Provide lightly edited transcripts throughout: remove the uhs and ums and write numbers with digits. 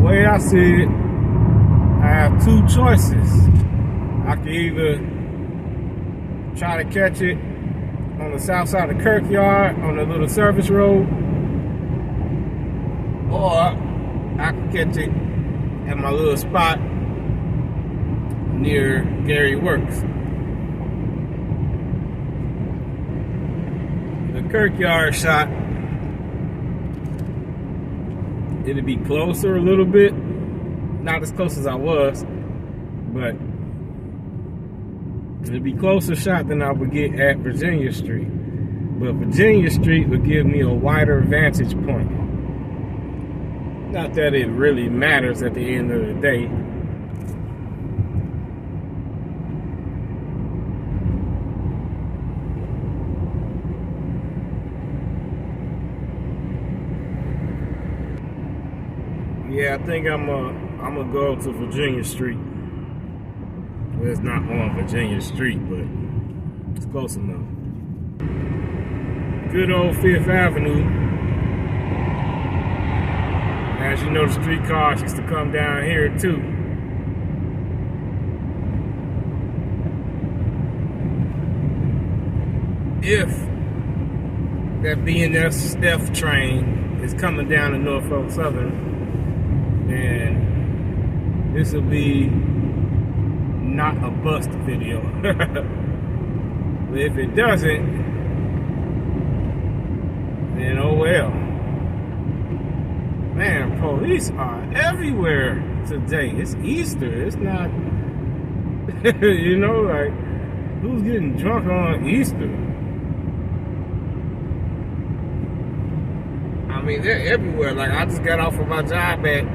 way I see it, I have two choices. I can either try to catch it on the south side of Kirkyard on the little service road, or I can catch it at my little spot near Gary Works. The Kirkyard shot, it'll be closer a little bit, not as close as I was, but it'll be closer shot than I would get at Virginia Street. But Virginia Street would give me a wider vantage point. Not that it really matters at the end of the day. Yeah, I think I'm gonna go to Virginia Street. Well, it's not on Virginia Street, but it's close enough. Good old Fifth Avenue. As you know, the streetcars used to come down here too. If that BNSF train is coming down to Norfolk Southern, then this will be not a bust video. But if it doesn't, then oh well. Man, police are everywhere today. It's Easter. It's not, you know, like, who's getting drunk on Easter? I mean, they're everywhere. Like, I just got off of my job at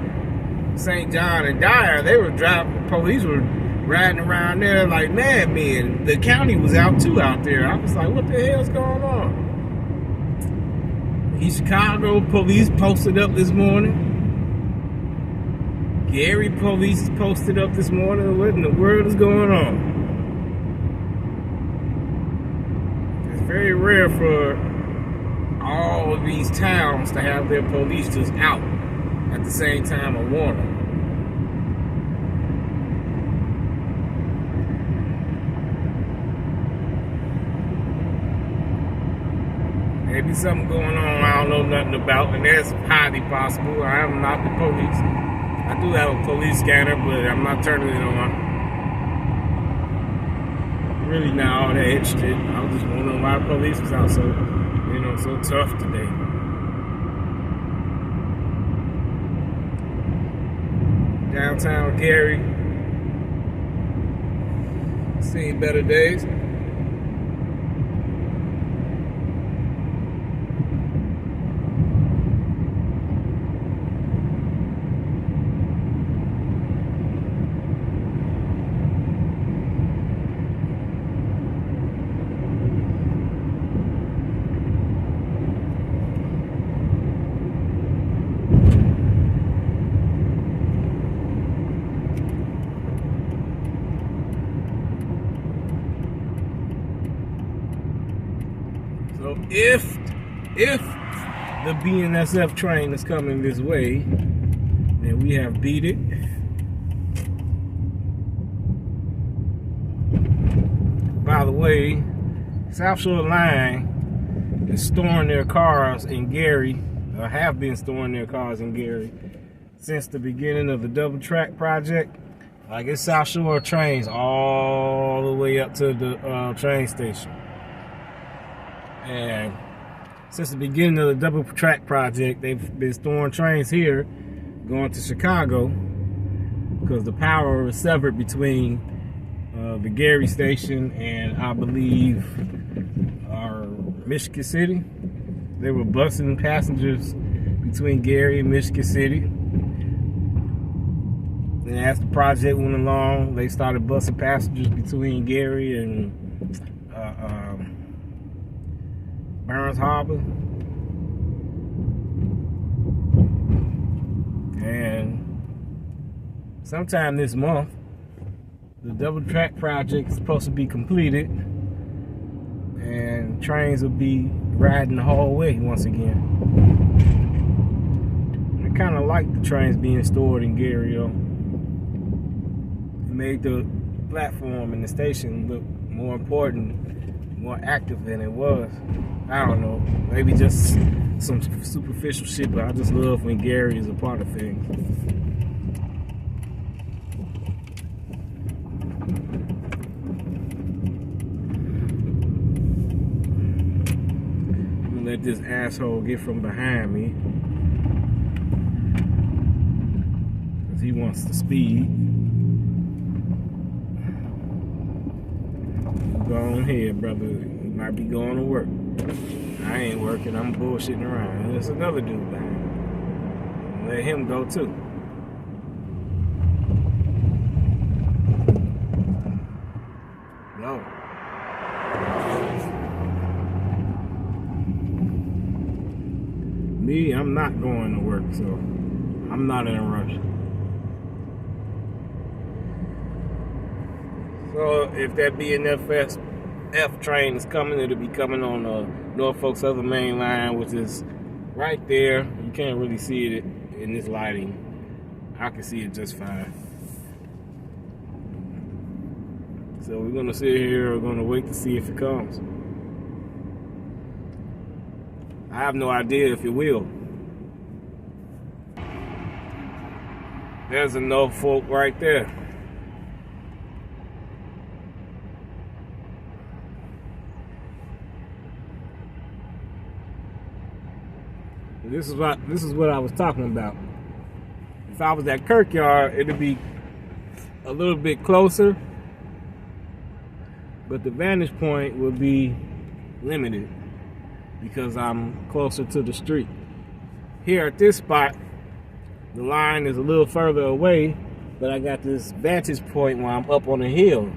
St. John and Dyer. They were driving, police were riding around there like madmen. The county was out too out there. I was like, what the hell's going on? East Chicago police posted up this morning. Gary police posted up this morning. What in the world is going on? It's very rare for all of these towns to have their police just out at the same time of warning. Maybe something going on I don't know nothing about, and that's highly possible. I am not the police. I do have a police scanner, but I'm not turning it on. Really not all that interested. I was just wondering why the police was out so, you know, so tough today. Downtown Gary, seen better days. So if the BNSF train is coming this way, then we have beat it. By the way, South Shore Line is storing their cars in Gary, or have been storing their cars in Gary since the beginning of the double track project. Like, it's South Shore trains all the way up to the train station. And since the beginning of the double track project, they've been storing trains here going to Chicago because the power was severed between the Gary station and I believe our Michigan City. They were busing passengers between Gary and Michigan City. And as the project went along, they started busing passengers between Gary and Burns Harbor. And sometime this month, the double track project is supposed to be completed and trains will be riding the whole way once again. I kind of like the trains being stored in Gary, though. It made the platform and the station look more important, more active than it was. I don't know, maybe just some superficial shit, but I just love when Gary is a part of things. I'm gonna let this asshole get from behind me, because he wants to speed. Go on ahead, brother. You might be going to work. I ain't working. I'm bullshitting around. There's another dude behind. Let him go too. No. Me, I'm not going to work, so I'm not in a rush. So if that BNSF train is coming, it'll be coming on Norfolk Southern Main Line, which is right there. You can't really see it in this lighting. I can see it just fine. So we're gonna sit here, we're gonna wait to see if it comes. I have no idea if it will. There's a Norfolk right there. This is what I was talking about. If I was at Kirkyard, it'd be a little bit closer, but the vantage point would be limited because I'm closer to the street. Here at this spot, the line is a little further away, but I got this vantage point where I'm up on a hill.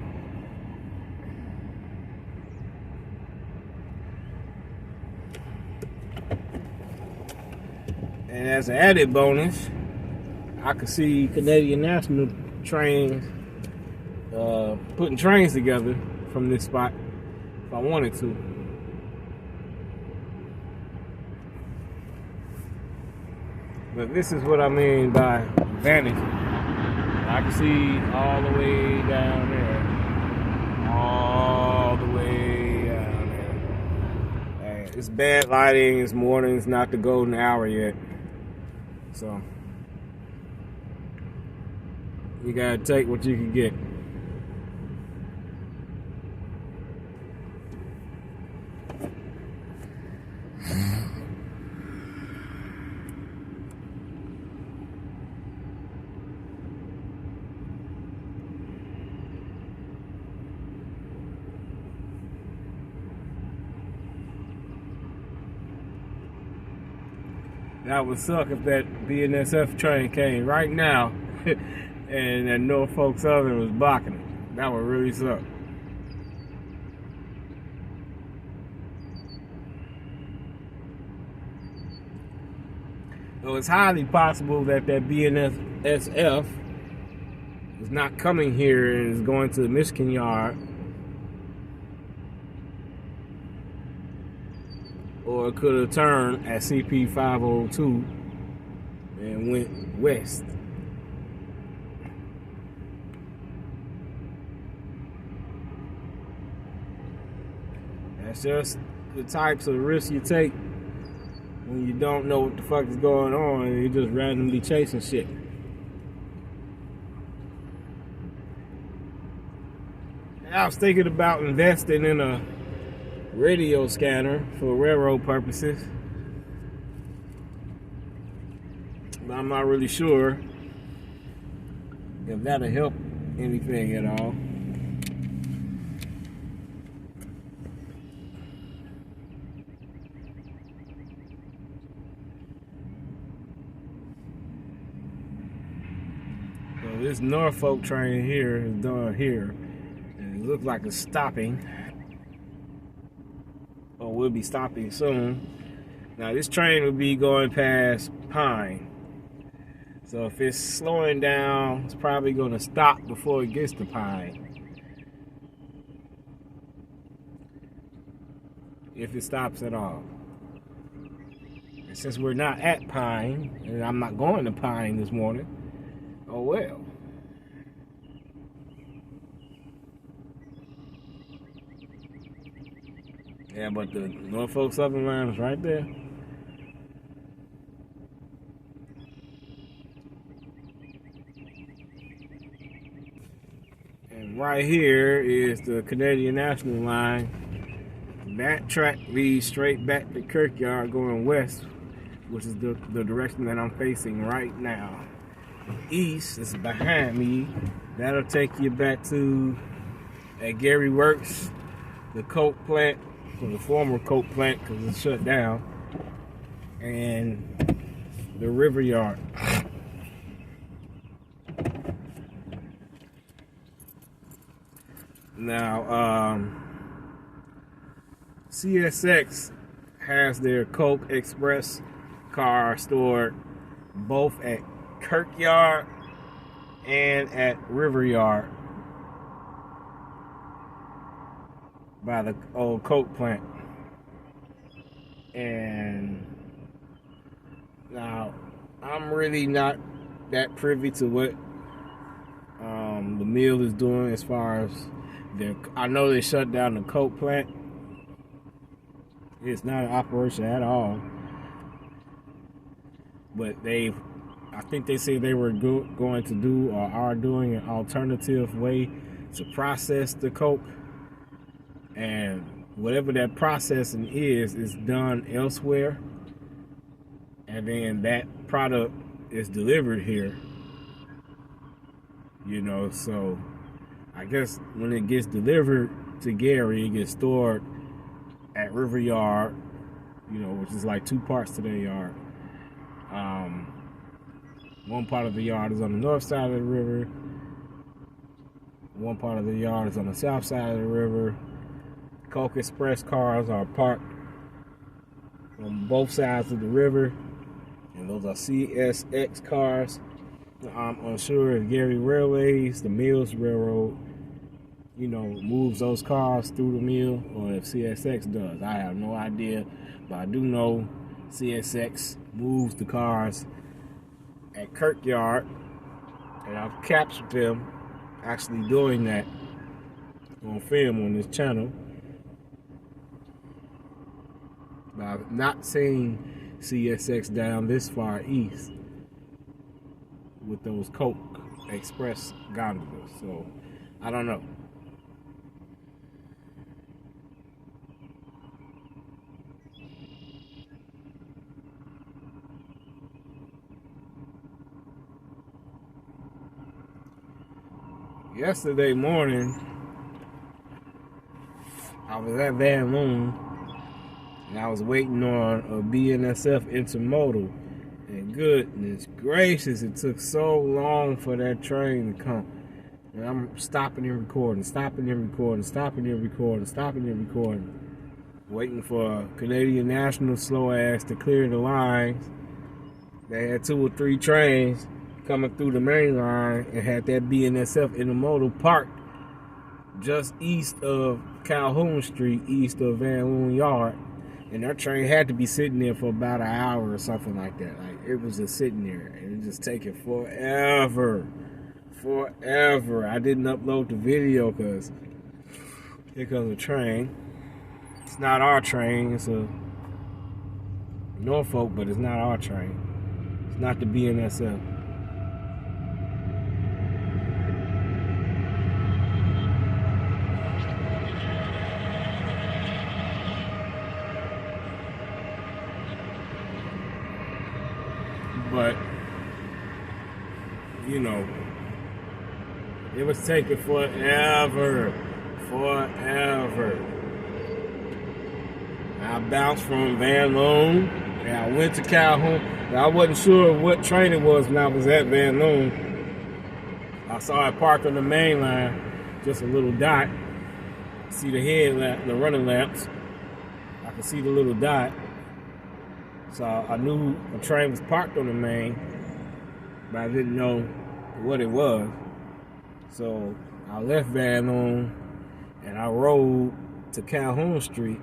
And as an added bonus, I could see Canadian National trains putting trains together from this spot if I wanted to. But this is what I mean by vantage. I can see all the way down there. All the way down there. It's bad lighting, it's morning, it's not the golden hour yet. So you gotta take what you can get. That would suck if that BNSF train came right now and that Norfolk Southern was blocking it. That would really suck. So it's highly possible that BNSF is not coming here and is going to the Michigan Yard. Or it could have turned at CP 502 and went west. That's just the types of risks you take when you don't know what the fuck is going on and you're just randomly chasing shit. I was thinking about investing in a radio scanner for railroad purposes, but I'm not really sure if that'll help anything at all. So this Norfolk train here is done here, and it looks like it's stopping. Or we'll be stopping soon. Now this train will be going past Pine. So if it's slowing down, it's probably going to stop before it gets to Pine. If it stops at all. since we're not at Pine, and I'm not going to Pine this morning, oh well. Yeah, but the Norfolk Southern line is right there. And right here is the Canadian National line. That track leads straight back to Kirkyard going west, which is the direction that I'm facing right now. East is behind me. That'll take you back to at Gary Works, the Coke plant, or the former Coke plant because it's shut down, and the River Yard. Now, CSX has their Coke Express car stored both at Kirkyard and at River Yard by the old Coke plant. And now, I'm really not that privy to what the mill is doing as far as I know they shut down the Coke plant. It's not an operation at all. But I think they say they were going to do or are doing an alternative way to process the Coke. And whatever that processing is done elsewhere. And then that product is delivered here. You know, so I guess when it gets delivered to Gary, it gets stored at River Yard, you know, which is like two parts to their yard. One part of the yard is on the north side of the river. One part of the yard is on the south side of the river. Coke Express cars are parked on both sides of the river, and those are CSX cars. I'm unsure if Gary Railways, the Mills Railroad, you know, moves those cars through the mill, or if CSX does. I have no idea, but I do know CSX moves the cars at Kirkyard, and I've captured them actually doing that on film on this channel. But I've not seen CSX down this far east with those Coke Express gondolas, so I don't know. Yesterday morning, I was at Van Loon, and I was waiting on a BNSF intermodal. And goodness gracious, it took so long for that train to come. And I'm stopping and recording, waiting for Canadian National slow ass to clear the lines. They had 2 or 3 trains coming through the main line and had that BNSF intermodal parked just east of Calhoun Street, east of Van Loon Yard. And that train had to be sitting there for about an hour or something like that. Like, it was just sitting there, and it just taking forever. I didn't upload the video because here comes a train. It's not our train. It's a Norfolk, but it's not our train. It's not the BNSF. But, you know, it was taking forever. I bounced from Van Loon, and I went to Calhoun. And I wasn't sure what train it was when I was at Van Loon. I saw it parked on the main line, just a little dot. See the headlamp, the running lamps. I could see the little dot. So I knew a train was parked on the main, but I didn't know what it was. So I left Van Loon and I rode to Calhoun Street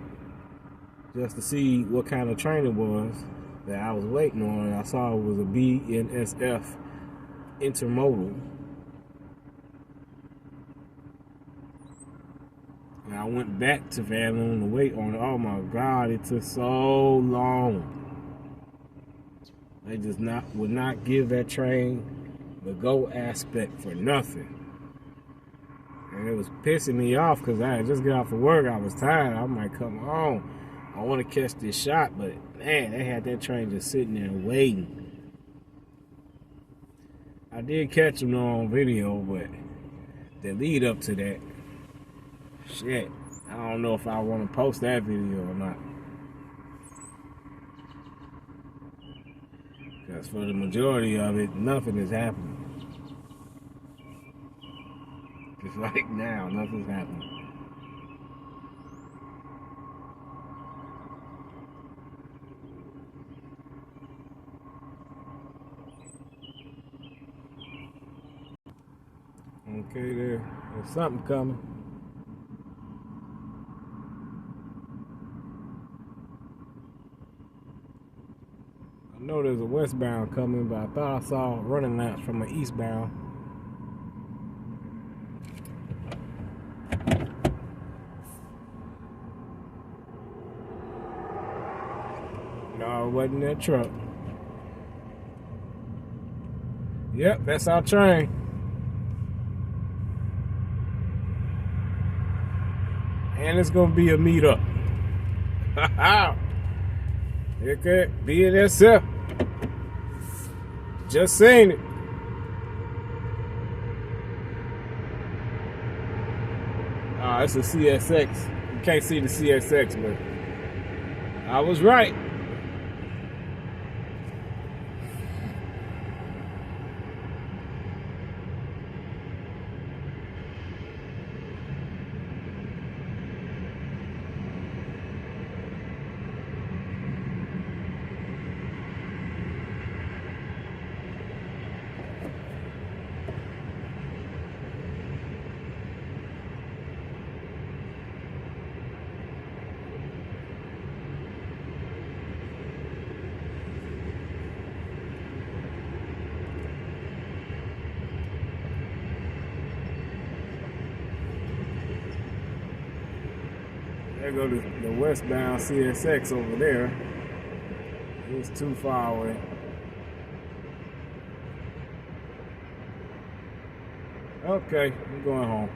just to see what kind of train it was. that I was waiting on. I saw it was a BNSF intermodal. And I went back to Van Loon to wait on it. Oh my God, it took so long. They just would not give that train the go aspect for nothing. And it was pissing me off because I had just got off of work. I was tired. I'm like, come on. I want to catch this shot, but man, they had that train just sitting there waiting. I did catch them on video, but the lead up to that, shit, I don't know if I want to post that video or not. Because for the majority of it, nothing is happening. Just like now, nothing's happening. Okay, there's something coming. I know there's a westbound coming, but I thought I saw running laps from an eastbound. No, it wasn't that truck. Yep, that's our train. And it's gonna be a meetup. Okay, BNSF. Just seen it. It's a CSX. You can't see the CSX, but I was right. There go the westbound CSX over there. It's too far away. Okay, I'm going home.